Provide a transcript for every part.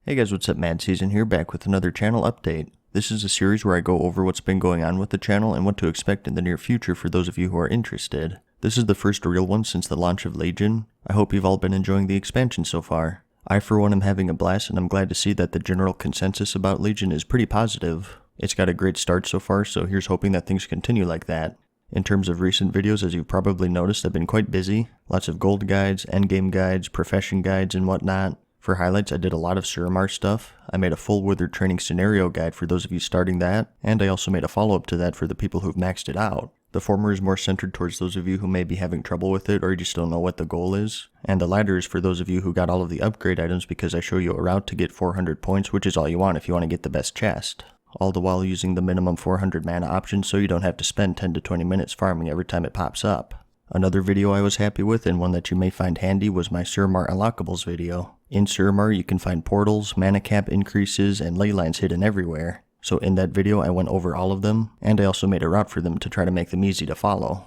Hey guys, what's up? MadSeason here, back with another channel update. This is a series where I go over what's been going on with the channel and what to expect in the near future for those of you who are interested. This is the first real one since the launch of Legion. I hope you've all been enjoying the expansion so far. I for one am having a blast, and I'm glad to see that the general consensus about Legion is pretty positive. It's got a great start so far, so here's hoping that things continue like that. In terms of recent videos, as you've probably noticed, I've been quite busy. Lots of gold guides, endgame guides, profession guides, and whatnot. For highlights, I did a lot of Suramar stuff. I made a full Withered training scenario guide for those of you starting that, and I also made a follow-up to that for the people who've maxed it out. The former is more centered towards those of you who may be having trouble with it or you just don't know what the goal is, and the latter is for those of you who got all of the upgrade items because I show you a route to get 400 points, which is all you want if you want to get the best chest. All the while using the minimum 400 mana option so you don't have to spend 10 to 20 minutes farming every time it pops up. Another video I was happy with, and one that you may find handy, was my Suramar Unlockables video. In Suramar you can find portals, mana cap increases, and ley lines hidden everywhere. So in that video I went over all of them, and I also made a route for them to try to make them easy to follow.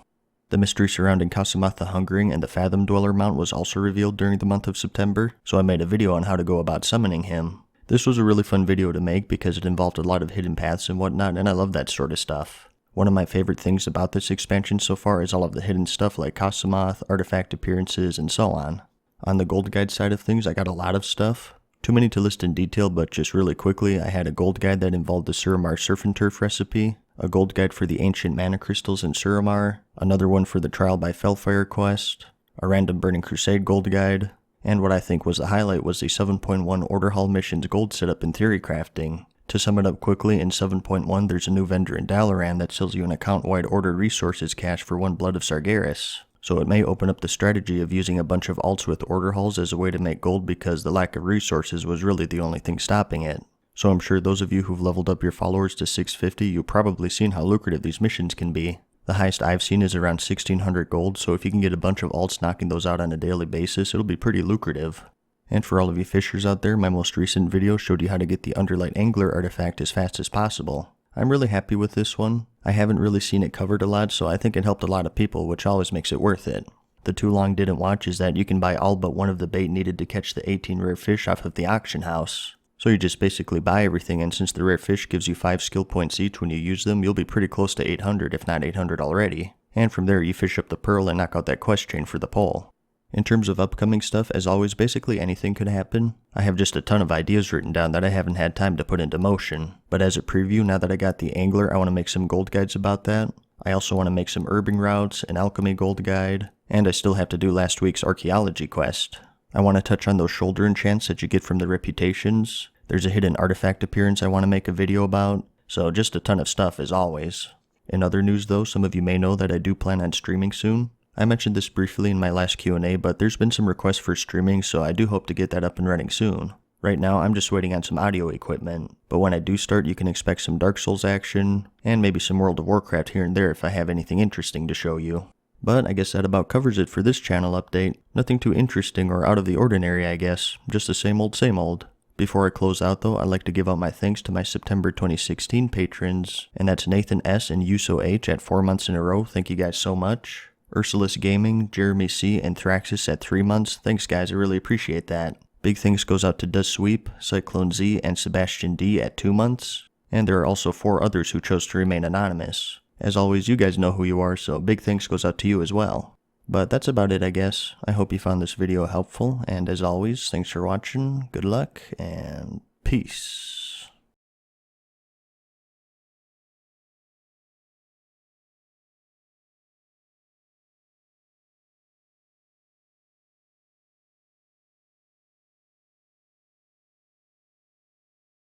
The mystery surrounding Kasumath the Hungering and the Fathom Dweller mount was also revealed during the month of September, so I made a video on how to go about summoning him. This was a really fun video to make because it involved a lot of hidden paths and whatnot, and I love that sort of stuff. One of my favorite things about this expansion so far is all of the hidden stuff like Kasumath, artifact appearances, and so on. On the gold guide side of things, I got a lot of stuff. Too many to list in detail, but just really quickly, I had a gold guide that involved the Suramar Surf and Turf recipe, a gold guide for the ancient mana crystals in Suramar, another one for the Trial by Felfire quest, a random Burning Crusade gold guide, and what I think was the highlight was the 7.1 Order Hall missions gold setup in theory crafting. To sum it up quickly, in 7.1 there's a new vendor in Dalaran that sells you an account-wide order resources cache for 1 Blood of Sargeras. So it may open up the strategy of using a bunch of alts with order halls as a way to make gold because the lack of resources was really the only thing stopping it. So I'm sure those of you who've leveled up your followers to 650, you've probably seen how lucrative these missions can be. The highest I've seen is around 1600 gold, so if you can get a bunch of alts knocking those out on a daily basis, it'll be pretty lucrative. And for all of you fishers out there, my most recent video showed you how to get the Underlight Angler artifact as fast as possible. I'm really happy with this one. I haven't really seen it covered a lot, so I think it helped a lot of people, which always makes it worth it. The too long didn't watch is that you can buy all but one of the bait needed to catch the 18 rare fish off of the auction house. So you just basically buy everything, and since the rare fish gives you 5 skill points each when you use them, you'll be pretty close to 800 if not 800 already. And from there you fish up the pearl and knock out that quest chain for the pole. In terms of upcoming stuff, as always, basically anything could happen. I have just a ton of ideas written down that I haven't had time to put into motion. But as a preview, now that I got the Angler, I want to make some gold guides about that. I also want to make some herbing routes, an alchemy gold guide, and I still have to do last week's archaeology quest. I want to touch on those shoulder enchants that you get from the reputations. There's a hidden artifact appearance I want to make a video about. So just a ton of stuff as always. In other news though, some of you may know that I do plan on streaming soon. I mentioned this briefly in my last Q&A, but there's been some requests for streaming, so I do hope to get that up and running soon. Right now, I'm just waiting on some audio equipment, but when I do start, you can expect some Dark Souls action, and maybe some World of Warcraft here and there if I have anything interesting to show you. But I guess that about covers it for this channel update. Nothing too interesting or out of the ordinary, I guess. Just the same old same old. Before I close out though, I'd like to give out my thanks to my September 2016 patrons, and that's Nathan S. and Yuso H. at 4 months in a row. Thank you guys so much. Ursulus Gaming, Jeremy C., and Thraxis at 3 months. Thanks guys, I really appreciate that. Big thanks goes out to Does Sweep, Cyclone Z, and Sebastian D. at 2 months. And there are also 4 others who chose to remain anonymous. As always, you guys know who you are, so big thanks goes out to you as well. But that's about it, I guess. I hope you found this video helpful, and as always, thanks for watching, good luck, and peace.